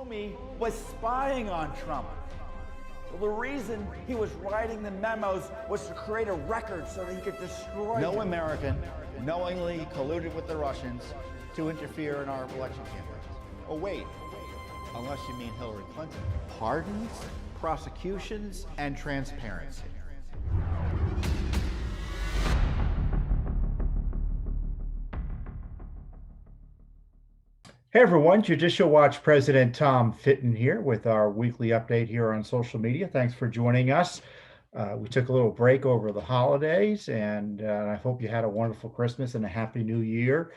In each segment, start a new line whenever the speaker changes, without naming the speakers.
Comey was spying on Trump. Well, the reason he was writing the memos was to create a record so that he could destroy
No
him.
American knowingly colluded with the Russians to interfere in our election campaigns. Oh, wait, unless you mean Hillary Clinton. Pardons, prosecutions, and transparency.
Hey everyone, Judicial Watch President Tom Fitton here with our weekly update here on social media. Thanks for joining us. We took a little break over the holidays, and I hope you had a wonderful Christmas and a happy new year.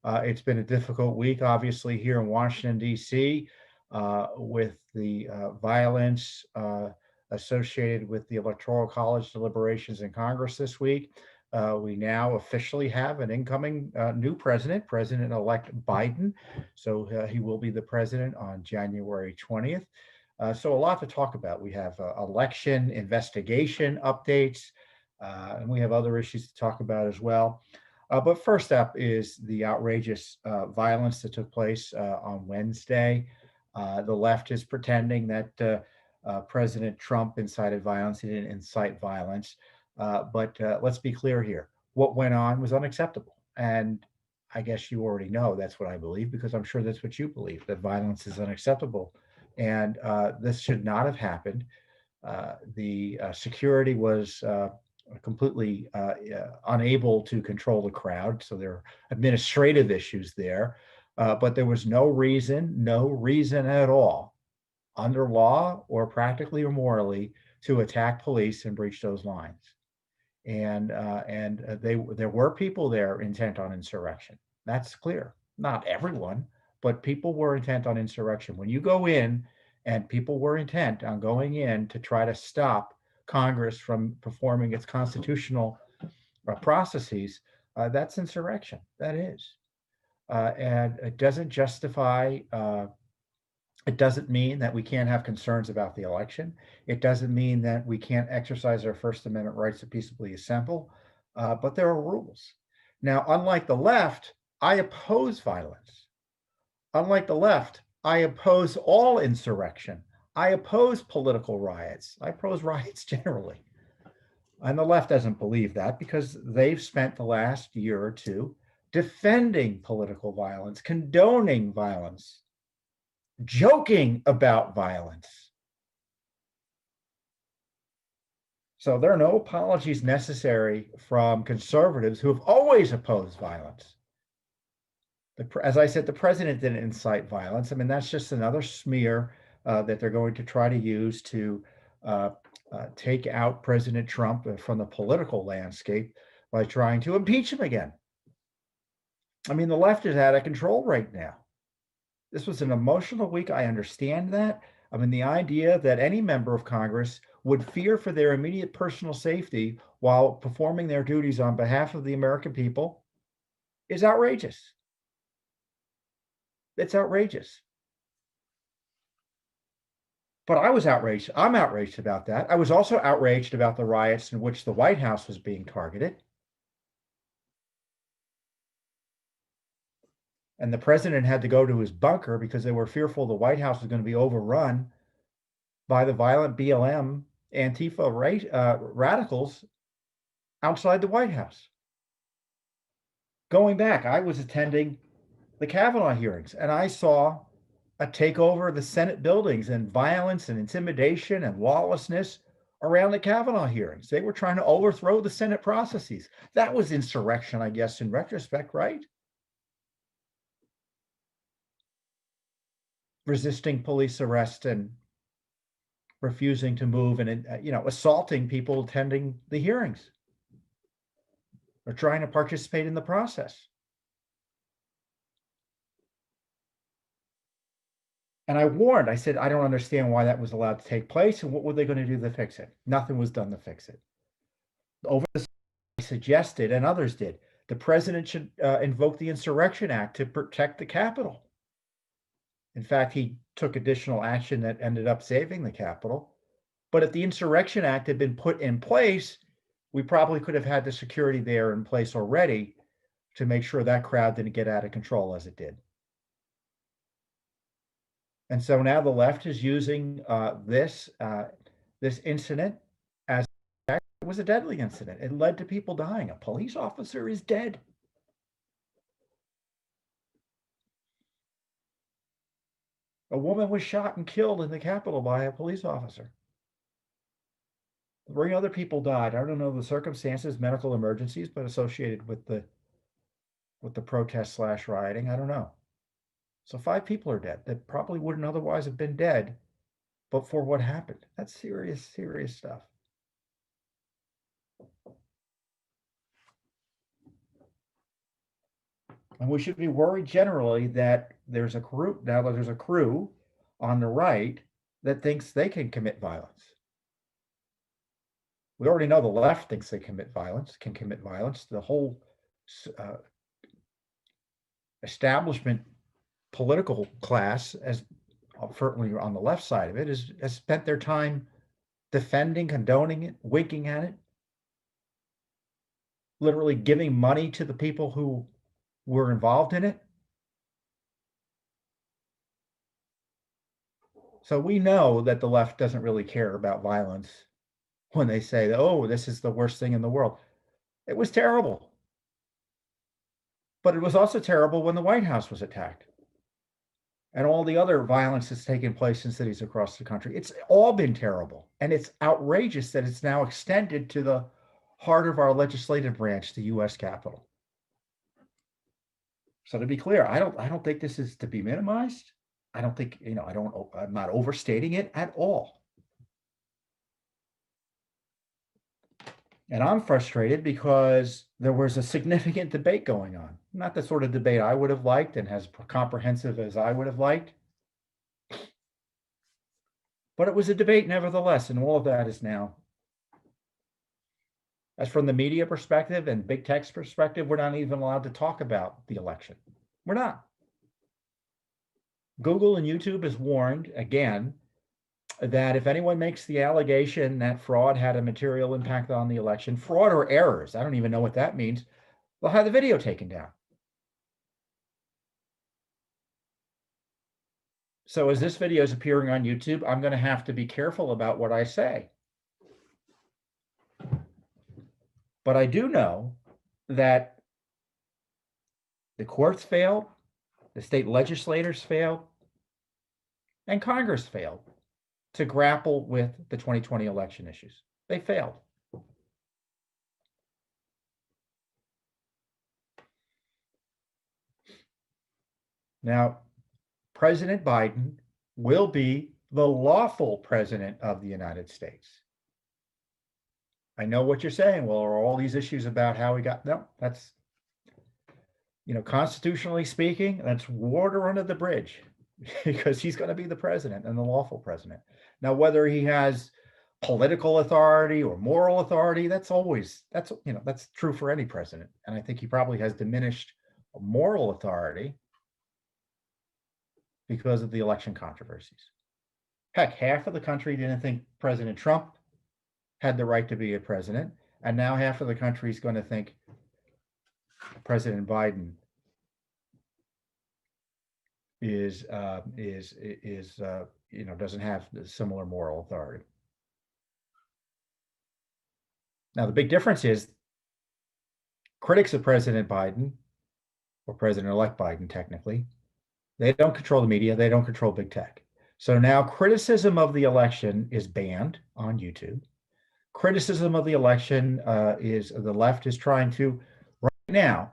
It's been a difficult week, obviously, here in Washington, D.C., with the violence associated with the Electoral College deliberations in Congress this week. We now officially have an incoming new president, President-elect Biden. So he will be the president on January 20th. So a lot to talk about. We have election investigation updates, and we have other issues to talk about as well. But first up is the outrageous violence that took place on Wednesday. The left is pretending that President Trump incited violence. He didn't incite violence. But let's be clear here. What went on was unacceptable. And I guess you already know that's what I believe, because I'm sure that's what you believe, that violence is unacceptable. And this should not have happened. The security was completely unable to control the crowd. So there are administrative issues there. But there was no reason at all, under law or practically or morally, to attack police and breach those lines. And there were people there intent on insurrection. That's clear. Not everyone, but people were intent on insurrection. When you go in and people were intent on going in to try to stop Congress from performing its constitutional processes, that's insurrection. That is. And it doesn't justify it doesn't mean that we can't have concerns about the election. It doesn't mean that we can't exercise our First Amendment rights to peaceably assemble, but there are rules. Now, unlike the left, I oppose violence. Unlike the left, I oppose all insurrection. I oppose political riots. I oppose riots generally. And the left doesn't believe that, because they've spent the last year or two defending political violence, condoning violence, joking about violence. So there are no apologies necessary from conservatives who have always opposed violence. As I said, the president didn't incite violence. I mean, that's just another smear that they're going to try to use to take out President Trump from the political landscape by trying to impeach him again. I mean, the left is out of control right now. This was an emotional week. I understand that. I mean, the idea that any member of Congress would fear for their immediate personal safety while performing their duties on behalf of the American people is outrageous. It's outrageous. But I was outraged. I'm outraged about that. I was also outraged about the riots in which the White House was being targeted. And the president had to go to his bunker because they were fearful the White House was going to be overrun by the violent BLM Antifa radicals outside the White House. Going back, I was attending the Kavanaugh hearings, and I saw a takeover of the Senate buildings and violence and intimidation and lawlessness around the Kavanaugh hearings. They were trying to overthrow the Senate processes. That was insurrection, I guess, in retrospect, right? Resisting police arrest and refusing to move, and assaulting people attending the hearings or trying to participate in the process. And I warned, I said, I don't understand why that was allowed to take place, and what were they going to do to fix it? Nothing was done to fix it. Over the I suggested, and others did, the president should invoke the Insurrection Act to protect the Capitol. In fact, he took additional action that ended up saving the Capitol. But if the Insurrection Act had been put in place, we probably could have had the security there in place already to make sure that crowd didn't get out of control as it did. And so now the left is using this incident as it was a deadly incident. It led to people dying. A police officer is dead. A woman was shot and killed in the Capitol by a police officer. 3 other people died. I don't know the circumstances, medical emergencies, but associated with the protest / rioting. I don't know. So 5 people are dead that probably wouldn't otherwise have been dead, but for what happened. That's serious, serious stuff. And we should be worried generally that there's a crew on the right that thinks they can commit violence. We already know the left thinks they can commit violence. The whole establishment political class, as certainly on the left side of it, has spent their time defending, condoning it, winking at it, literally giving money to the people who were involved in it. So we know that the left doesn't really care about violence when they say, oh, this is the worst thing in the world. It was terrible. But it was also terrible when the White House was attacked and all the other violence that's taken place in cities across the country. It's all been terrible. And it's outrageous that it's now extended to the heart of our legislative branch, the U.S. Capitol. So to be clear, I don't think this is to be minimized. I don't think, I'm not overstating it at all. And I'm frustrated because there was a significant debate going on. Not the sort of debate I would have liked and as comprehensive as I would have liked. But it was a debate nevertheless, and all of that is now. As from the media perspective and big tech's perspective, we're not even allowed to talk about the election. We're not. Google and YouTube has warned, again, that if anyone makes the allegation that fraud had a material impact on the election, fraud or errors, I don't even know what that means, they'll have the video taken down. So as this video is appearing on YouTube, I'm going to have to be careful about what I say. But I do know that the courts failed, the state legislators failed, and Congress failed to grapple with the 2020 election issues. They failed. Now, President Biden will be the lawful president of the United States. I know what you're saying. Well, are all these issues about how we got, no, that's, constitutionally speaking, that's water under the bridge because he's going to be the president and the lawful president. Now, whether he has political authority or moral authority, that's true for any president. And I think he probably has diminished moral authority because of the election controversies. Heck, half of the country didn't think President Trump had the right to be a president, and now half of the country is going to think President Biden doesn't have similar moral authority. Now, the big difference is critics of President Biden, or President-elect Biden, technically, they don't control the media, they don't control big tech. So now criticism of the election is banned on YouTube. Criticism of the election is the left is trying to, right now,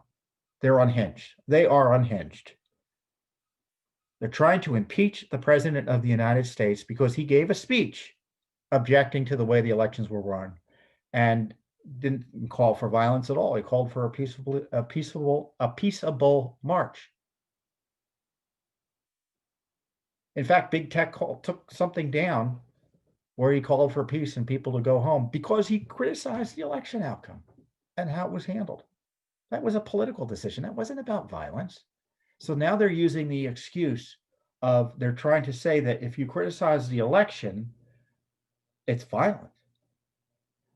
they're unhinged. They are unhinged. They're trying to impeach the president of the United States because he gave a speech objecting to the way the elections were run and didn't call for violence at all. He called for a peaceable march. In fact, big tech took something down where he called for peace and people to go home because he criticized the election outcome and how it was handled. That was a political decision. That wasn't about violence. So now they're using the excuse of they're trying to say that if you criticize the election, it's violent.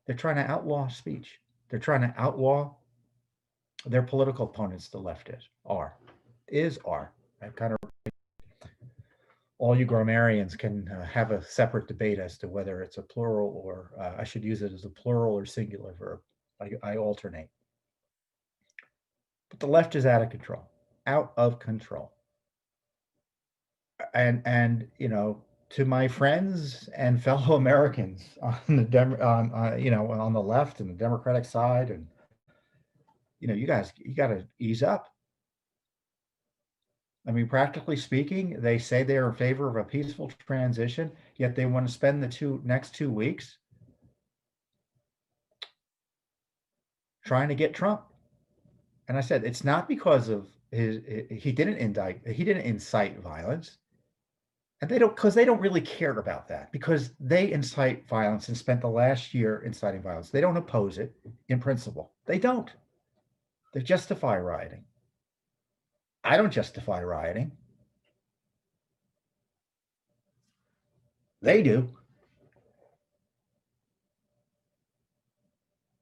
They're trying to outlaw speech. They're trying to outlaw their political opponents, the left are. That kind of. all you grammarians can have a separate debate as to whether it's a plural or I should use it as a plural or singular verb. I alternate. But the left is out of control, out of control. And to my friends and fellow Americans on on the left and the Democratic side, and you got to ease up. I mean, practically speaking, they say they are in favor of a peaceful transition, yet they want to spend the next 2 weeks trying to get Trump. And I said it's not because of he didn't incite violence. And they don't really care about that, because they incite violence and spent the last year inciting violence. They don't oppose it in principle. They don't. They justify rioting. I don't justify rioting. They do.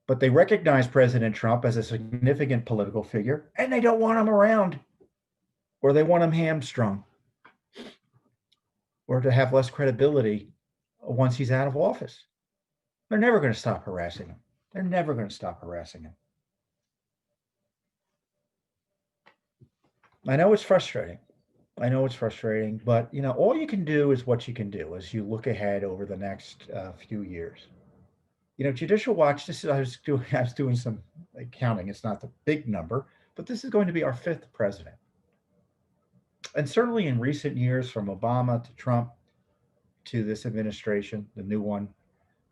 But they recognize President Trump as a significant political figure, and they don't want him around, or they want him hamstrung, or to have less credibility once he's out of office. They're never going to stop harassing him. They're never going to stop harassing him. I know it's frustrating. But all you can do is what you can do as you look ahead over the next few years. Judicial Watch. I was doing some counting. It's not the big number, but this is going to be our 5th president. And certainly in recent years, from Obama to Trump to this administration, the new one,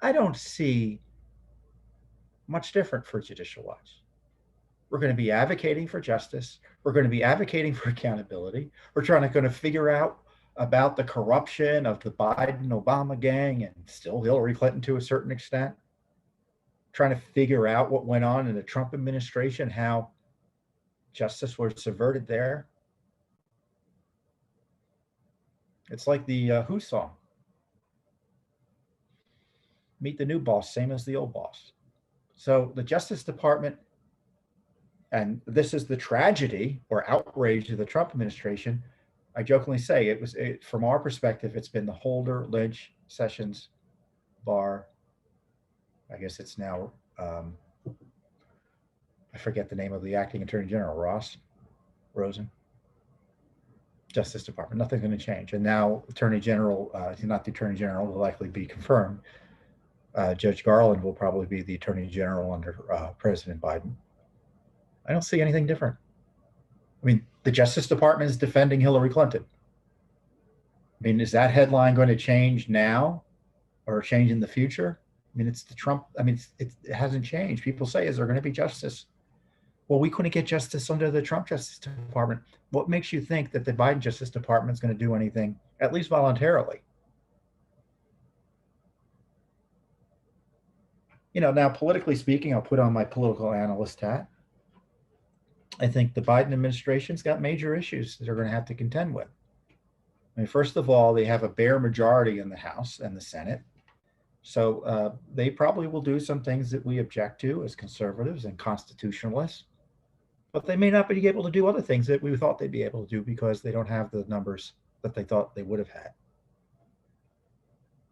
I don't see much different for Judicial Watch. We're going to be advocating for justice. We're going to be advocating for accountability. We're going to figure out about the corruption of the Biden-Obama gang, and still Hillary Clinton to a certain extent. Trying to figure out what went on in the Trump administration, how justice was subverted there. It's like the Who song. Meet the new boss, same as the old boss. So the Justice Department, and this is the tragedy or outrage of the Trump administration. I jokingly say from our perspective, it's been the Holder, Lynch, Sessions, Barr. I guess it's now, I forget the name of the acting Attorney General, Rosen. Justice Department, nothing's going to change. And now Attorney General, not the Attorney General, will likely be confirmed. Judge Garland will probably be the Attorney General under President Biden. I don't see anything different. I mean, the Justice Department is defending Hillary Clinton. I mean, is that headline going to change now or change in the future? I mean, it's the Trump. I mean, it hasn't changed. People say, is there going to be justice? Well, we couldn't get justice under the Trump Justice Department. What makes you think that the Biden Justice Department is going to do anything, at least voluntarily? Now politically speaking, I'll put on my political analyst hat. I think the Biden administration's got major issues that they're going to have to contend with. I mean, first of all, they have a bare majority in the House and the Senate. So they probably will do some things that we object to as conservatives and constitutionalists, but they may not be able to do other things that we thought they'd be able to do because they don't have the numbers that they thought they would have had.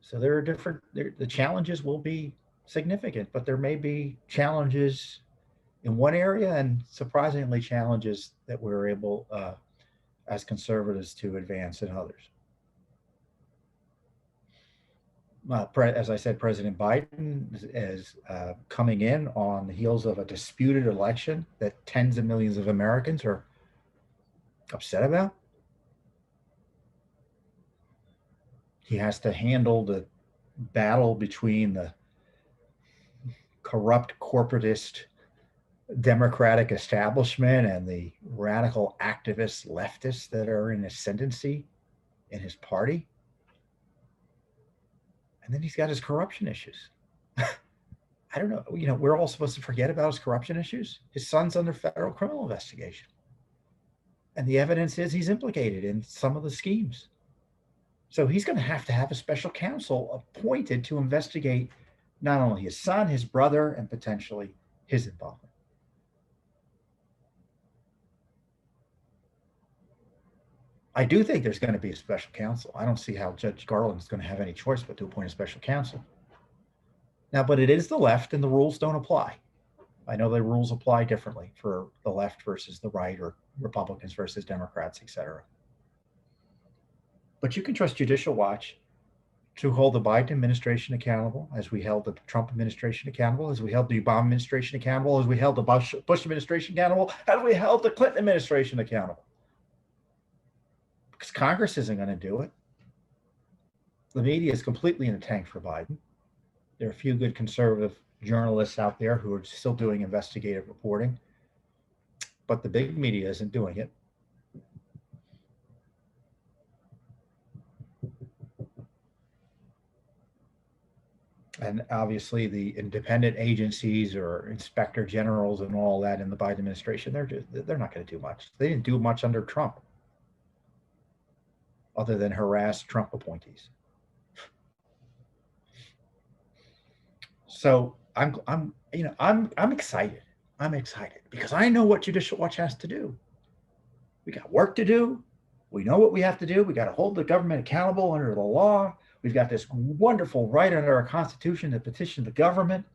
So the challenges will be significant, but there may be challenges in one area and surprisingly challenges that we're able as conservatives to advance in others. As I said, President Biden is coming in on the heels of a disputed election that tens of millions of Americans are upset about. He has to handle the battle between the corrupt corporatist Democratic establishment and the radical activist leftists that are in ascendancy in his party. And then he's got his corruption issues. I don't know. We're all supposed to forget about his corruption issues. His son's under federal criminal investigation. And the evidence is he's implicated in some of the schemes. So he's going to have a special counsel appointed to investigate not only his son, his brother, and potentially his involvement. I do think there's going to be a special counsel. I don't see how Judge Garland is going to have any choice but to appoint a special counsel. Now, but it is the left and the rules don't apply. I know the rules apply differently for the left versus the right, or Republicans versus Democrats, et cetera. But you can trust Judicial Watch to hold the Biden administration accountable, as we held the Trump administration accountable, as we held the Obama administration accountable, as we held the Bush administration accountable, as we held the Clinton administration accountable. Because Congress isn't going to do it. The media is completely in the tank for Biden. There are a few good conservative journalists out there who are still doing investigative reporting, but the big media isn't doing it. And obviously the independent agencies or inspector generals and all that in the Biden administration, they're not going to do much. They didn't do much under Trump other than harass Trump appointees. So I'm excited. I'm excited because I know what Judicial Watch has to do. We got work to do. We know what we have to do. We got to hold the government accountable under the law. We've got this wonderful right under our Constitution to petition the government.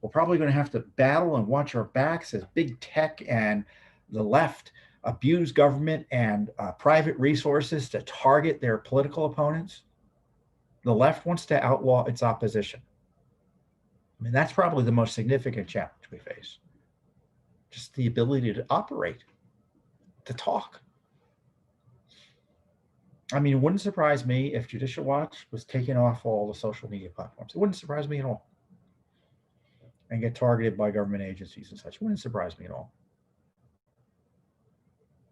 We're probably going to have to battle and watch our backs as big tech and the left abuse government and private resources to target their political opponents. The left wants to outlaw its opposition. I mean, that's probably the most significant challenge we face. Just the ability to operate, to talk. I mean, it wouldn't surprise me if Judicial Watch was taken off all the social media platforms. It wouldn't surprise me at all. And get targeted by government agencies and such. It wouldn't surprise me at all.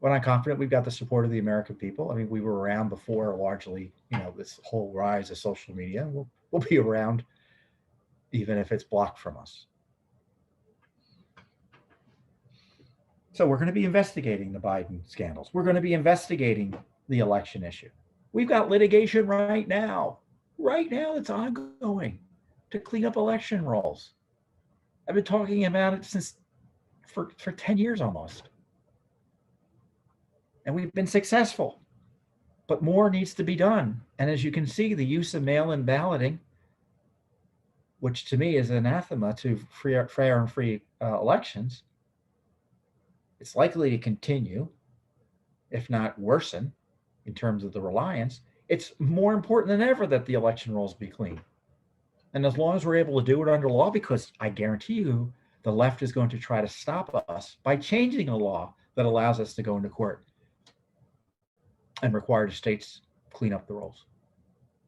But I'm confident we've got the support of the American people. I mean, we were around before largely, this whole rise of social media. We'll be around even if it's blocked from us. So we're going to be investigating the Biden scandals. We're going to be investigating the election issue. We've got litigation right now it's ongoing to clean up election rolls. I've been talking about it for 10 years almost. And we've been successful, but more needs to be done. And as you can see, the use of mail-in balloting, which to me is anathema to fair and free elections, it's likely to continue, if not worsen, in terms of the reliance. It's more important than ever that the election rolls be clean. And as long as we're able to do it under law, because I guarantee you the left is going to try to stop us by changing a law that allows us to go into court and require the states clean up the rolls.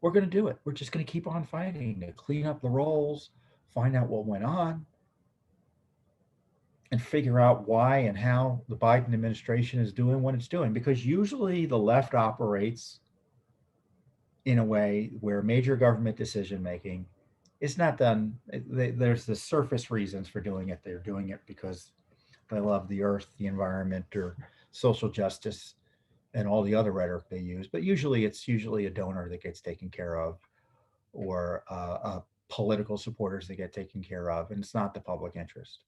We're going to do it. We're just going to keep on fighting to clean up the rolls, find out what went on, and figure out why and how the Biden administration is doing what it's doing. Because usually the left operates in a way where major government decision-making is not done. There's the surface reasons for doing it. They're doing it because they love the earth, the environment, or social justice, and all the other rhetoric they use. But usually it's a donor that gets taken care of, or political supporters that get taken care of, and it's not the public interest.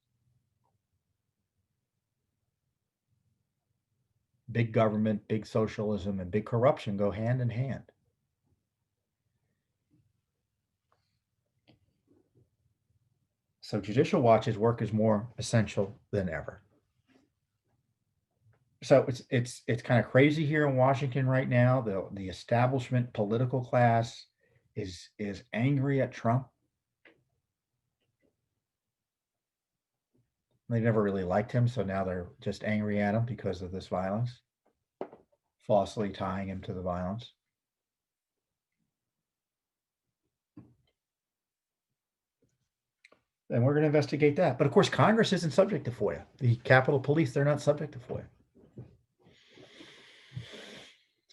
Big government, big socialism, and big corruption go hand in hand. So Judicial Watch's work is more essential than ever. So it's kind of crazy here in Washington right now. The establishment political class is angry at Trump. They never really liked him, so now they're just angry at him because of this violence, falsely tying him to the violence. And we're going to investigate that. But of course, Congress isn't subject to FOIA. The Capitol Police, they're not subject to FOIA.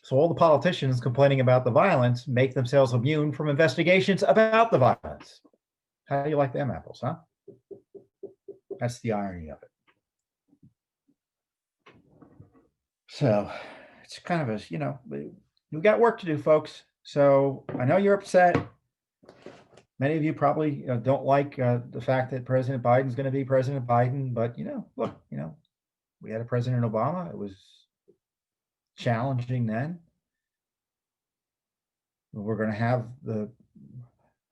So all the politicians complaining about the violence make themselves immune from investigations about the violence. How do you like them apples, huh? That's the irony of it. So it's kind of a, we got work to do, folks. So I know you're upset. Many of you probably don't like the fact that President Biden's going to be President Biden. But, look, we had a President Obama. It was challenging then. We're going to have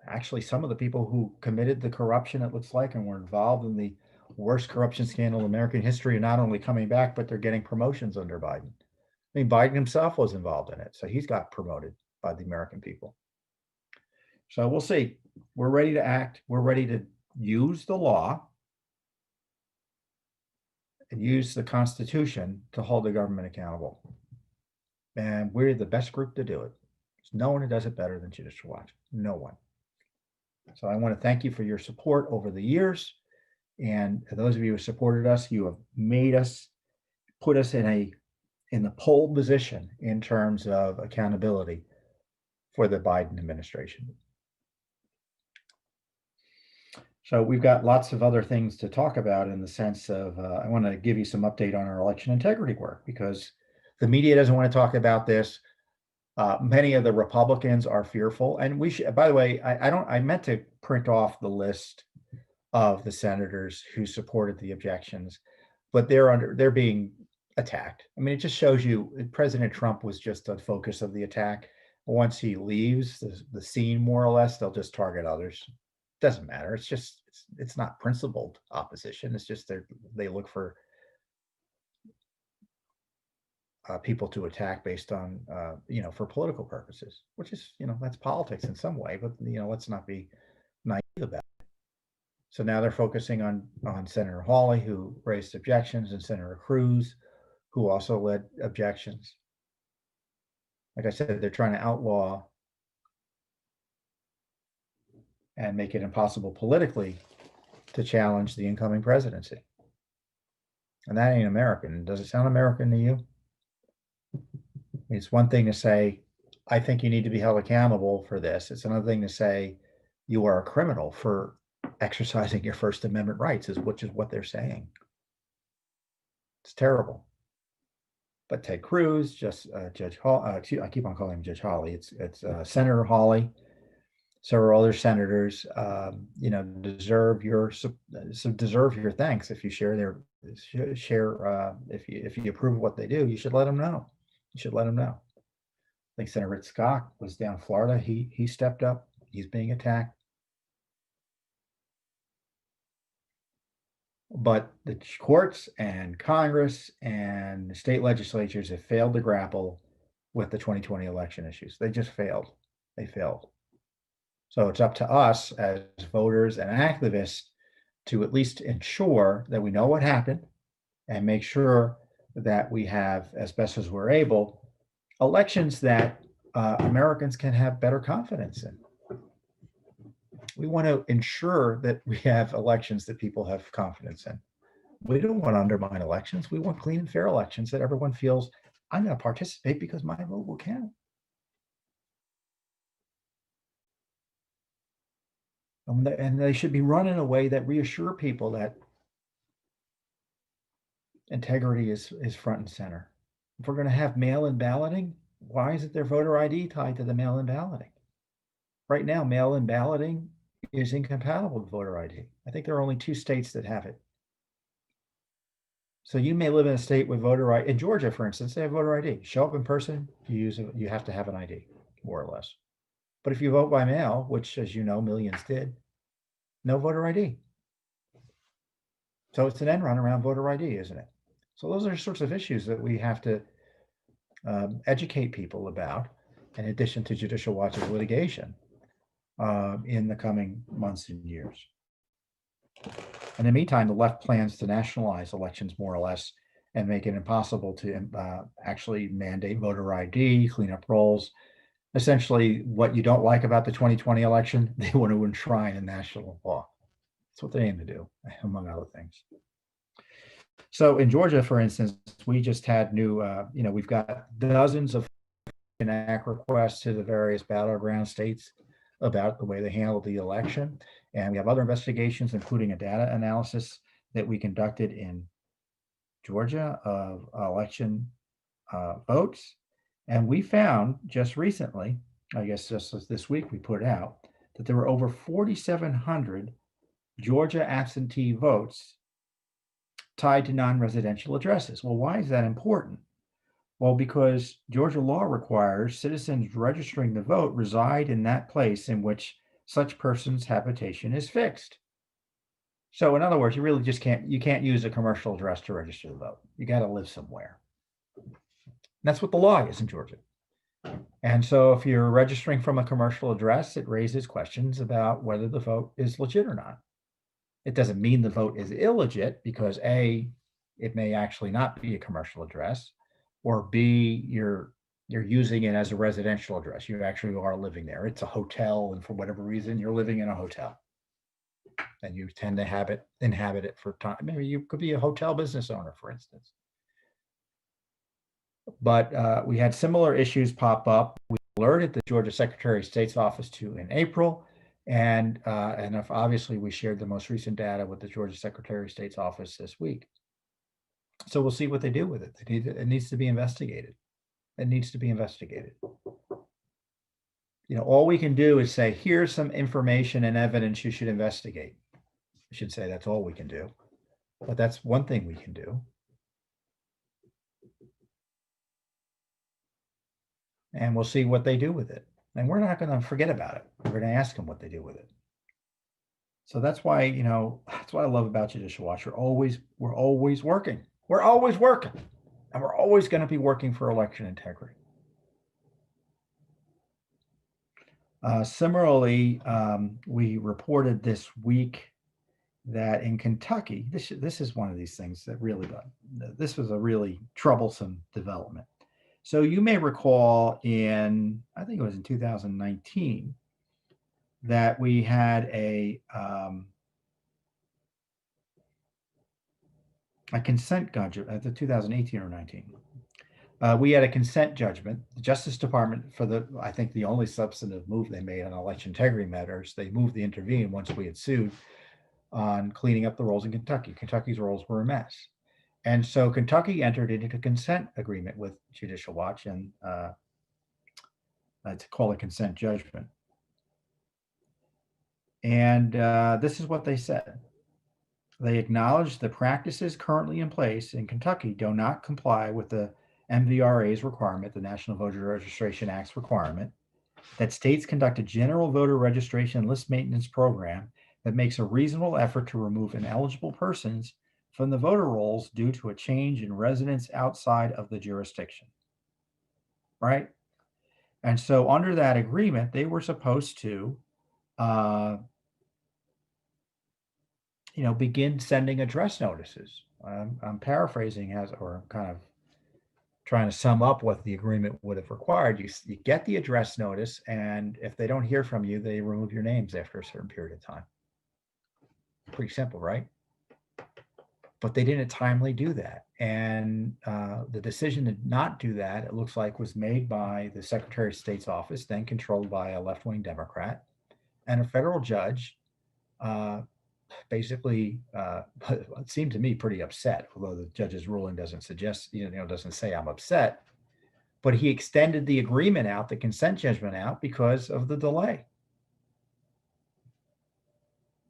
actually some of the people who committed the corruption, it looks like, and were involved in the worst corruption scandal in American history are not only coming back, but they're getting promotions under Biden. I mean, Biden himself was involved in it, so he's got promoted by the American people. So we'll see. We're ready to act. We're ready to use the law and use the Constitution to hold the government accountable. And we're the best group to do it. There's no one who does it better than Judicial Watch. No one. So I want to thank you for your support over the years. And those of you who supported us, you have made us, put us in the pole position in terms of accountability for the Biden administration. So we've got lots of other things to talk about in the sense of, I want to give you some update on our election integrity work because the media doesn't want to talk about this. Many of the Republicans are fearful, and we should. By the way, I meant to print off the list of the senators who supported the objections, but they're being attacked. I mean, it just shows you President Trump was just the focus of the attack. Once he leaves the scene, more or less, they'll just target others. Doesn't matter. It's not principled opposition. It's just they look for people to attack based on for political purposes, which is that's politics in some way. But let's not be naive about it. So now they're focusing on Senator Hawley, who raised objections, and Senator Cruz, who also led objections. Like I said, they're trying to outlaw and make it impossible politically to challenge the incoming presidency. And that ain't American. Does it sound American to you? It's one thing to say, I think you need to be held accountable for this. It's another thing to say you are a criminal for exercising your First Amendment rights, which is what they're saying. It's terrible. But Ted Cruz, Judge Hawley, I keep on calling him Judge Hawley. It's Senator Hawley, several other senators, deserve your thanks. If you if you approve of what they do, you should let them know. I think Senator Rick Scott was down in Florida. He stepped up. He's being attacked. But the courts and Congress and the state legislatures have failed to grapple with the 2020 election issues. They just failed. They failed. So it's up to us as voters and activists to at least ensure that we know what happened and make sure that we have, as best as we're able, elections that Americans can have better confidence in. We want to ensure that we have elections that people have confidence in. We don't want to undermine elections. We want clean and fair elections that everyone feels, I'm going to participate because my vote will count. And they should be run in a way that reassure people that integrity is front and center. If we're going to have mail-in balloting, why isn't their voter ID tied to the mail-in balloting? Right now, mail-in balloting is incompatible with voter ID. I think there are only 2 states that have it. So you may live in a state with voter ID. In Georgia, for instance, they have voter ID. Show up in person, you have to have an ID, more or less. But if you vote by mail, which, as you know, millions did, no voter ID. So it's an end run around voter ID, isn't it? So those are sorts of issues that we have to educate people about, in addition to Judicial Watch's litigation in the coming months and years. In the meantime, the left plans to nationalize elections more or less and make it impossible to actually mandate voter ID, clean up rolls. Essentially, what you don't like about the 2020 election, they want to enshrine in national law. That's what they aim to do, among other things. So in Georgia, for instance, we just had we've got dozens of act requests to the various battleground states about the way they handled the election. And we have other investigations, including a data analysis that we conducted in Georgia of election votes. And we found just recently, I guess just this week, we put out that there were over 4,700 Georgia absentee votes tied to non-residential addresses. Well, why is that important? Well, because Georgia law requires citizens registering to vote reside in that place in which such person's habitation is fixed. So in other words, you really just can't use a commercial address to register to vote. You got to live somewhere. That's what the law is in Georgia. And so if you're registering from a commercial address, it raises questions about whether the vote is legit or not. It doesn't mean the vote is illegit because A, it may actually not be a commercial address, or B, you're using it as a residential address. You actually are living there. It's a hotel, and for whatever reason, you're living in a hotel. And you tend to inhabit it for time. Maybe you could be a hotel business owner, for instance. But we had similar issues pop up. We alerted the Georgia Secretary of State's office in April, and obviously we shared the most recent data with the Georgia Secretary of State's office this week. So we'll see what they do with it. It needs to be investigated. It needs to be investigated. All we can do is say, here's some information and evidence you should investigate. I should say that's all we can do, but that's one thing we can do. And we'll see what they do with it. And we're not going to forget about it. We're going to ask them what they do with it. So that's why, that's what I love about Judicial Watch. We're always working. We're always working. And we're always going to be working for election integrity. Similarly, we reported this week that in Kentucky, this is one of these things that this was a really troublesome development. So you may recall I think it was in 2019, that we had a consent judgment, the 2018 or 19. We had a consent judgment. The Justice Department, I think the only substantive move they made on election integrity matters, they moved to intervene once we had sued on cleaning up the rolls in Kentucky. Kentucky's rolls were a mess. And so Kentucky entered into a consent agreement with Judicial Watch, and to call a consent judgment. And this is what they said. They acknowledged the practices currently in place in Kentucky do not comply with the MVRA's requirement, the National Voter Registration Act's requirement, that states conduct a general voter registration list maintenance program that makes a reasonable effort to remove ineligible persons from the voter rolls due to a change in residence outside of the jurisdiction. Right? And so under that agreement, they were supposed to begin sending address notices. I'm paraphrasing or kind of trying to sum up what the agreement would have required. You get the address notice, and if they don't hear from you, they remove your names after a certain period of time. Pretty simple, right? But they didn't timely do that. And the decision to not do that, it looks like, was made by the Secretary of State's office, then controlled by a left-wing Democrat, and a federal judge basically it seemed to me pretty upset, although the judge's ruling doesn't suggest, doesn't say I'm upset, but he extended the agreement out, the consent judgment out, because of the delay.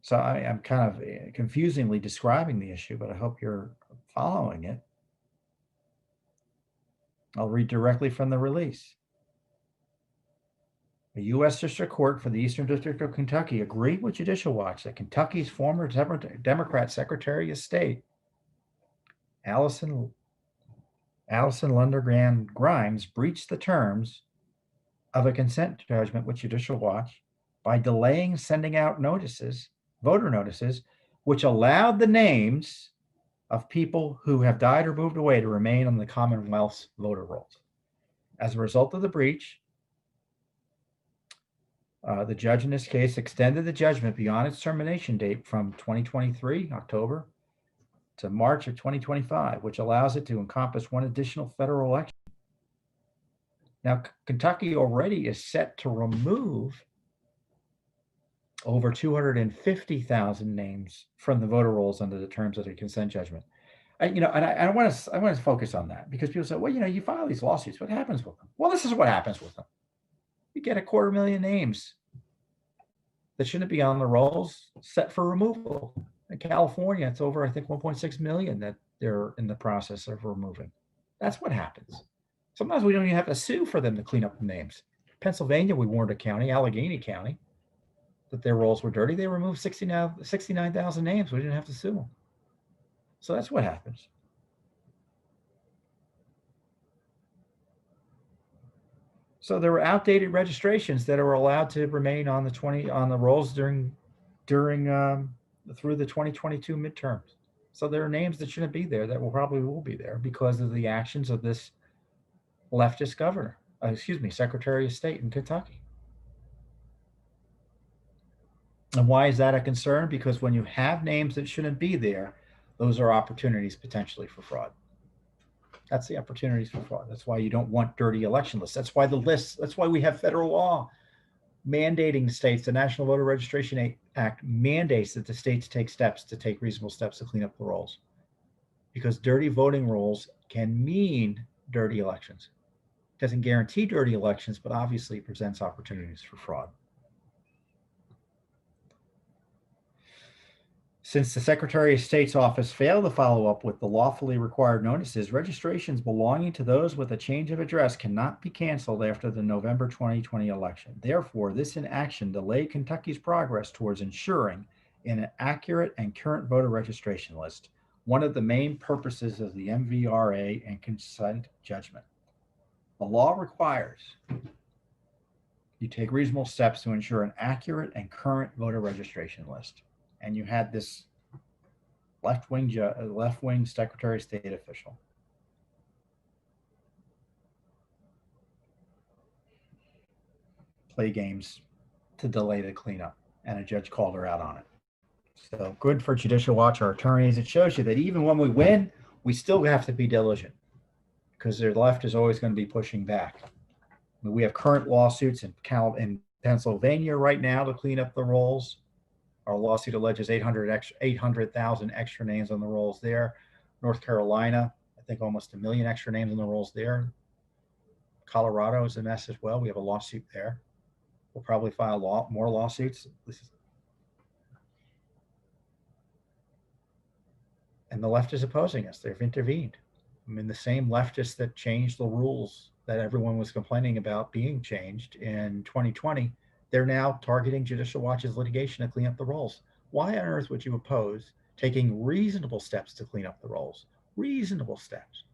So I'm kind of confusingly describing the issue, but I hope you're following it. I'll read directly from the release. A U.S. District Court for the Eastern District of Kentucky agreed with Judicial Watch that Kentucky's former Democrat Secretary of State, Allison Lundergan Grimes, breached the terms of a consent judgment with Judicial Watch by delaying sending out voter notices, which allowed the names of people who have died or moved away to remain on the Commonwealth's voter rolls. As a result of the breach, the judge in this case extended the judgment beyond its termination date from 2023, October, to March of 2025, which allows it to encompass one additional federal election. Now, Kentucky already is set to remove over 250,000 names from the voter rolls under the terms of the consent judgment. I want to focus on that, because people say, well, you file these lawsuits, what happens with them? Well, this is what happens with them. You get 250,000 names that shouldn't be on the rolls set for removal. In California, it's over, I think, 1.6 million that they're in the process of removing. That's what happens. Sometimes we don't even have to sue for them to clean up the names. Pennsylvania, we warned a county, Allegheny County, that their rolls were dirty. They removed 69,000 names. We didn't have to sue them. So that's what happens. So there were outdated registrations that are allowed to remain on the rolls during through the 2022 midterms. So there are names that shouldn't be there that probably will be there because of the actions of this leftist governor, Secretary of State in Kentucky. And why is that a concern? Because when you have names that shouldn't be there, those are opportunities potentially for fraud. That's the opportunities for fraud. That's why you don't want dirty election lists. That's why that's why we have federal law mandating states. The National Voter Registration Act mandates that the states take reasonable steps to clean up the rolls, because dirty voting rolls can mean dirty elections. It doesn't guarantee dirty elections, but obviously it presents opportunities for fraud. Since the Secretary of State's office failed to follow up with the lawfully required notices, registrations belonging to those with a change of address cannot be canceled after the November 2020 election. Therefore, this inaction delayed Kentucky's progress towards ensuring an accurate and current voter registration list, one of the main purposes of the MVRA and consent judgment. The law requires you take reasonable steps to ensure an accurate and current voter registration list. And you had this left-wing Secretary of State official play games to delay the cleanup, and a judge called her out on it. So good for Judicial Watch, our attorneys. It shows you that even when we win, we still have to be diligent, because their left is always going to be pushing back. I mean, we have current lawsuits in Pennsylvania right now to clean up the rolls. Our lawsuit alleges 800,000 extra names on the rolls there. North Carolina, I think almost 1 million extra names on the rolls there. Colorado is a mess as well. We have a lawsuit there. We'll probably file more lawsuits. And the left is opposing us. They've intervened. I mean, the same leftists that changed the rules that everyone was complaining about being changed in 2020, they're now targeting Judicial Watch's litigation to clean up the rolls. Why on earth would you oppose taking reasonable steps to clean up the rolls? Reasonable steps.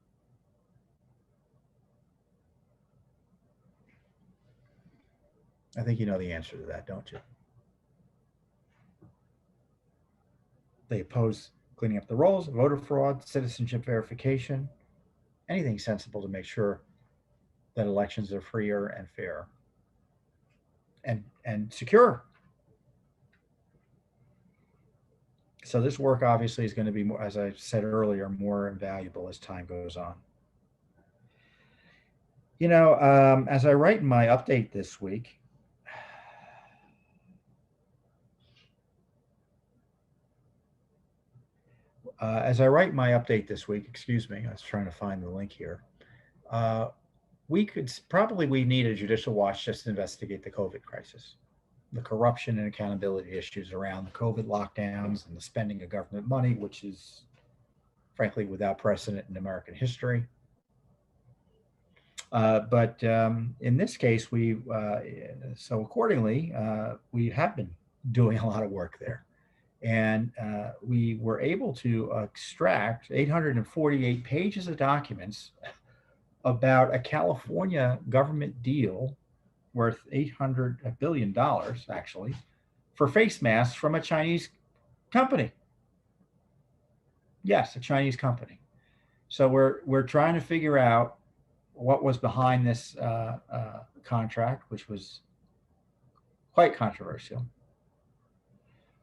I think you know the answer to that, don't you? They oppose cleaning up the rolls, voter fraud, citizenship verification, anything sensible to make sure that elections are freer and fair and secure. So this work obviously is going to be more, as I said earlier, more invaluable as time goes on. You know, as I write in my update this week, excuse me, I was trying to find the link here. We need a Judicial Watch just to investigate the COVID crisis, the corruption and accountability issues around the COVID lockdowns and the spending of government money, which is frankly without precedent in American history. But in this case, so accordingly, we have been doing a lot of work there. And we were able to extract 848 pages of documents about a California government deal worth $800 billion, actually, for face masks from a Chinese company. Yes, a Chinese company. So we're trying to figure out what was behind this contract, which was quite controversial.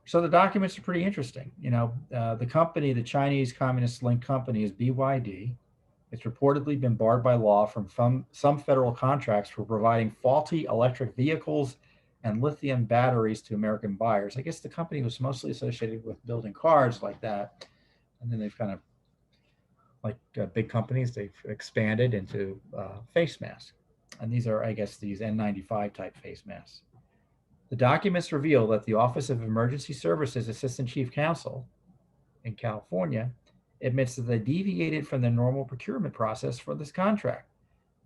So the documents are pretty interesting. You know, the company, the Chinese communist-linked company, is BYD. It's reportedly been barred by law from some federal contracts for providing faulty electric vehicles and lithium batteries to American buyers. I guess the company was mostly associated with building cars like that. And then they've kind of, like big companies, they've expanded into face masks. And these are, I guess, these N95 type face masks. The documents reveal that the Office of Emergency Services Assistant Chief Counsel in California admits that they deviated from the normal procurement process for this contract.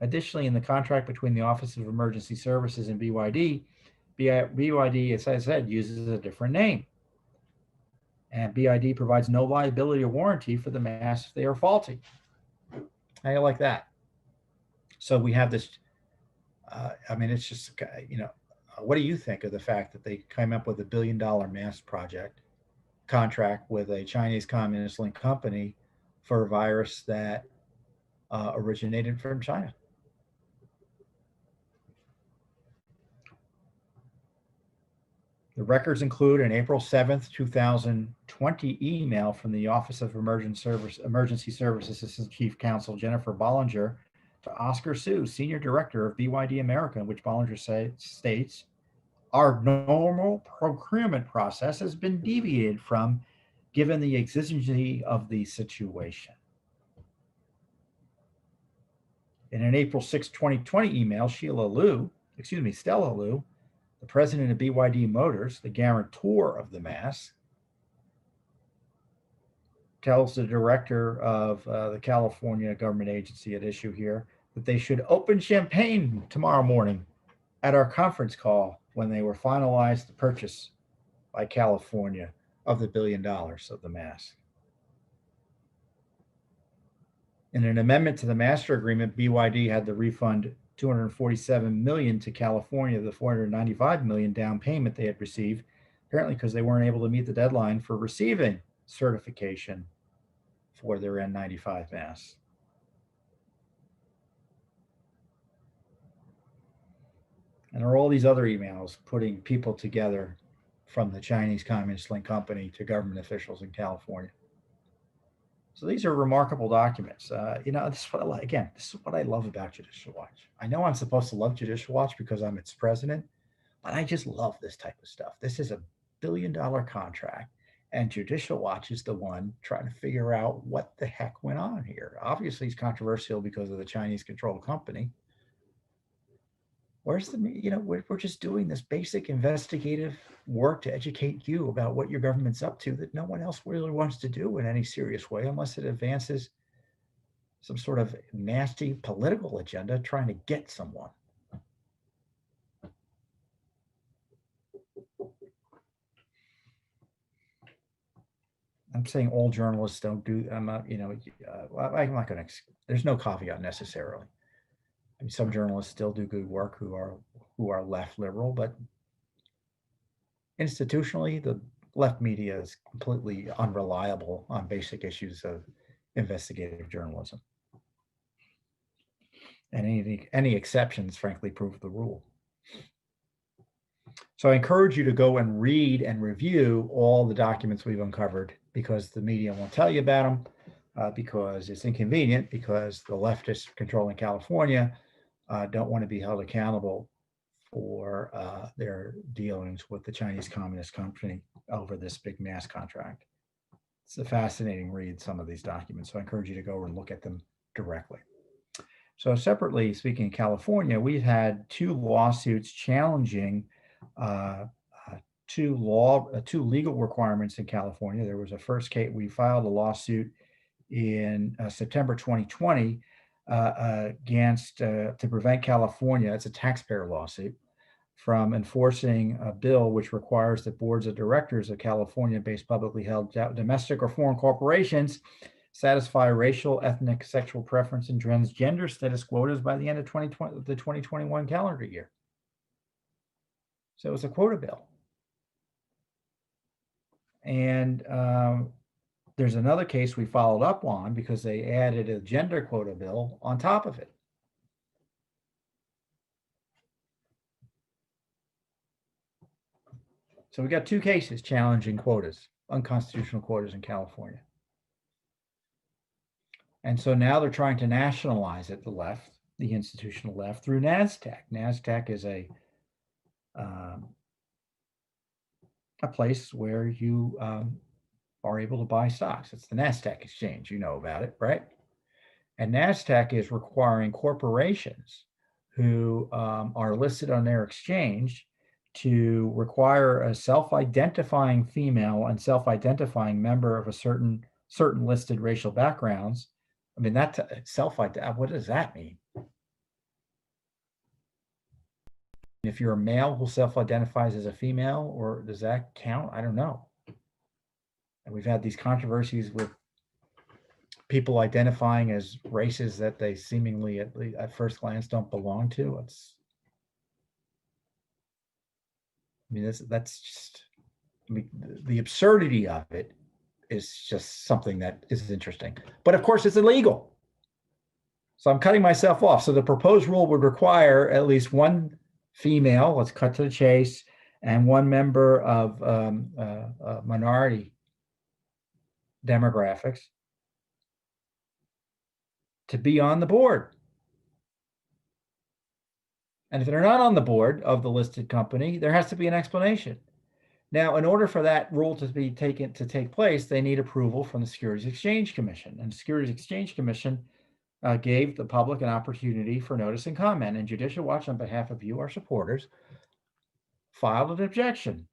Additionally, in the contract between the Office of Emergency Services and BYD, BYD, as I said, uses a different name. And BID provides no liability or warranty for the masks if they are faulty. How do you like that? So we have this, I mean, it's just, what do you think of the fact that they came up with $1 billion mask project contract with a Chinese communist linked company for a virus that originated from China? The records include an April 7th, 2020 email from the Office of Emergency Service Assistant Chief Counsel Jennifer Bollinger to Oscar Sue, Senior Director of BYD America, in which Bollinger states, our normal procurement process has been deviated from given the exigency of the situation. In an April 6, 2020 email, Stella Liu, the president of BYD Motors, the guarantor of the mask, tells the director of the California government agency at issue here that they should open champagne tomorrow morning at our conference call when they were finalized the purchase by California of the $1 billion of the mask. In an amendment to the master agreement, BYD had to refund $247 million to California, the $495 million down payment they had received, apparently because they weren't able to meet the deadline for receiving certification for their N95 masks. And there are all these other emails putting people together from the Chinese Communist Link Company to government officials in California. So these are remarkable documents. This is what I like. Again, this is what I love about Judicial Watch. I know I'm supposed to love Judicial Watch because I'm its president, but I just love this type of stuff. This is $1 billion contract, and Judicial Watch is the one trying to figure out what the heck went on here. Obviously, it's controversial because of the Chinese-controlled company. Where's we're just doing this basic investigative work to educate you about what your government's up to that no one else really wants to do in any serious way unless it advances some sort of nasty political agenda trying to get someone. I'm saying all journalists don't do, I'm not going to, there's no caveat necessarily. I mean, some journalists still do good work who are left liberal, but institutionally, the left media is completely unreliable on basic issues of investigative journalism. And any exceptions, frankly, prove the rule. So I encourage you to go and read and review all the documents we've uncovered, because the media won't tell you about them, because it's inconvenient, because the leftists controlling California don't want to be held accountable for their dealings with the Chinese Communist Company over this big mask contract. It's a fascinating read, some of these documents, so I encourage you to go and look at them directly. So separately, speaking of California, we've had 2 lawsuits challenging two legal requirements in California. There was a first case, we filed a lawsuit in September 2020 against to prevent California, it's a taxpayer lawsuit, from enforcing a bill which requires that boards of directors of California-based publicly held domestic or foreign corporations satisfy racial, ethnic, sexual preference, and transgender status quotas by the end of the 2021 calendar year. So it was a quota bill. And there's another case we followed up on because they added a gender quota bill on top of it. So we got 2 cases challenging quotas, unconstitutional quotas in California. And so now they're trying to nationalize it, the left, the institutional left, through NASDAQ. NASDAQ is a place where you are able to buy stocks. It's the NASDAQ exchange. You know about it, right? And NASDAQ is requiring corporations who are listed on their exchange to require a self-identifying female and self-identifying member of a certain listed racial backgrounds. I mean, that what does that mean? If you're a male who self-identifies as a female, or does that count? I don't know. And we've had these controversies with people identifying as races that they seemingly at first glance don't belong to. That's just, the absurdity of it is just something that is interesting. But of course, it's illegal. So I'm cutting myself off. So the proposed rule would require at least one female, let's cut to the chase, and one member of minority demographics to be on the board. And if they're not on the board of the listed company, there has to be an explanation. Now, in order for that rule to take place, they need approval from the Securities Exchange Commission. And the Securities Exchange Commission gave the public an opportunity for notice and comment. And Judicial Watch, on behalf of you, our supporters, filed an objection.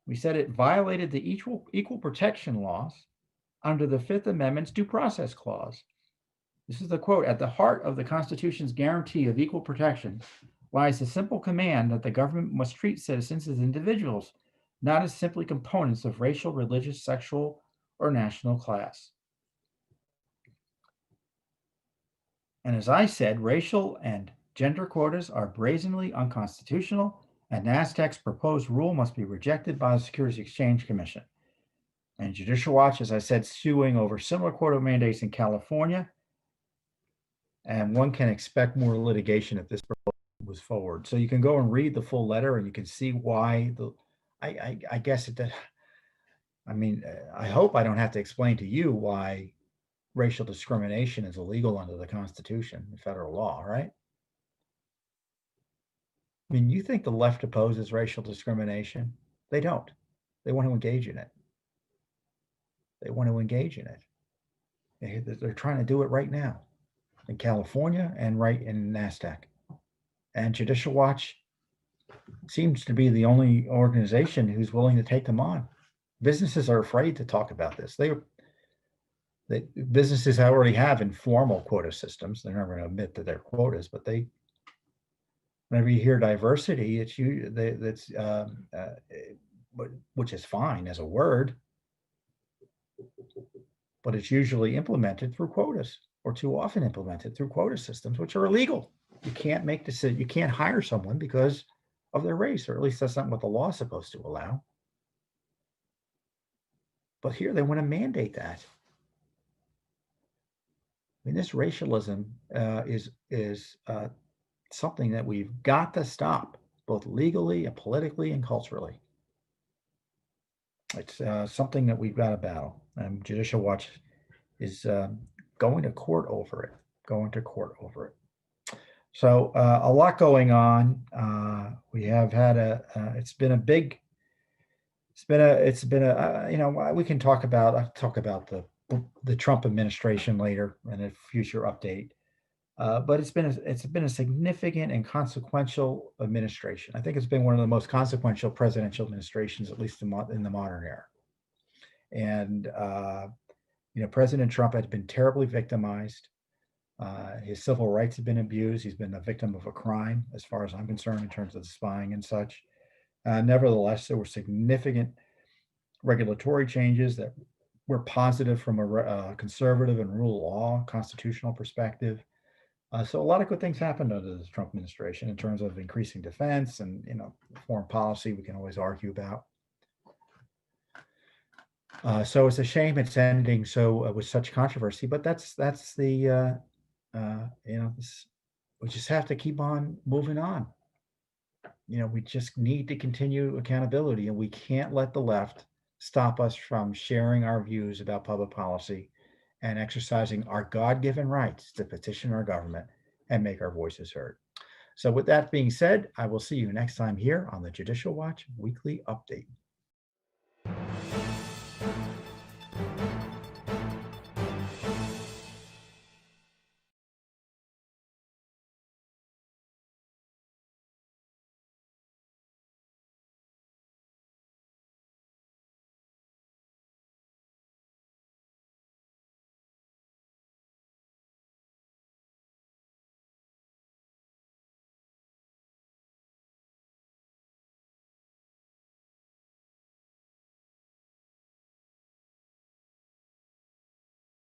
We said it violated the equal protection laws under the Fifth Amendment's Due Process Clause. This is the quote: "At the heart of the Constitution's guarantee of equal protection lies the simple command that the government must treat citizens as individuals, not as simply components of racial, religious, sexual, or national class." And as I said, racial and gender quotas are brazenly unconstitutional, and NASDAQ's proposed rule must be rejected by the Securities Exchange Commission. And Judicial Watch, as I said, suing over similar quota mandates in California. And one can expect more litigation if this proposal moves forward. So you can go and read the full letter, and you can see why I guess it did. I mean, I hope I don't have to explain to you why racial discrimination is illegal under the Constitution and federal law, right? I mean, you think the left opposes racial discrimination? They don't. They want to engage in it. They want to engage in it. They're trying to do it right now in California and right in NASDAQ. And Judicial Watch seems to be the only organization who's willing to take them on. Businesses are afraid to talk about this. Businesses already have informal quota systems. They're never going to admit that they're quotas, but whenever you hear diversity, which is fine as a word, but it's usually implemented through quotas, or too often implemented through quota systems, which are illegal. You can't make decisions. You can't hire someone because of their race, or at least that's not what the law is supposed to allow. But here they want to mandate that. I mean, this racialism is something that we've got to stop, both legally and politically and culturally. It's something that we've got to battle. And Judicial Watch is going to court over it. So a lot going on. We have had we can talk about the Trump administration later in a future update. But it's been a significant and consequential administration. I think it's been one of the most consequential presidential administrations, at least in the modern era. And President Trump has been terribly victimized. His civil rights have been abused. He's been a victim of a crime, as far as I'm concerned, in terms of spying and such. Nevertheless, there were significant regulatory changes that were positive from a conservative and rule of law constitutional perspective. So a lot of good things happened under the Trump administration in terms of increasing defense and foreign policy. We can always argue about. So it's a shame it's ending with such controversy. But that's the we just have to keep on moving on. We just need to continue accountability, and we can't let the left stop us from sharing our views about public policy and exercising our God-given rights to petition our government and make our voices heard. So with that being said, I will see you next time here on the Judicial Watch Weekly Update.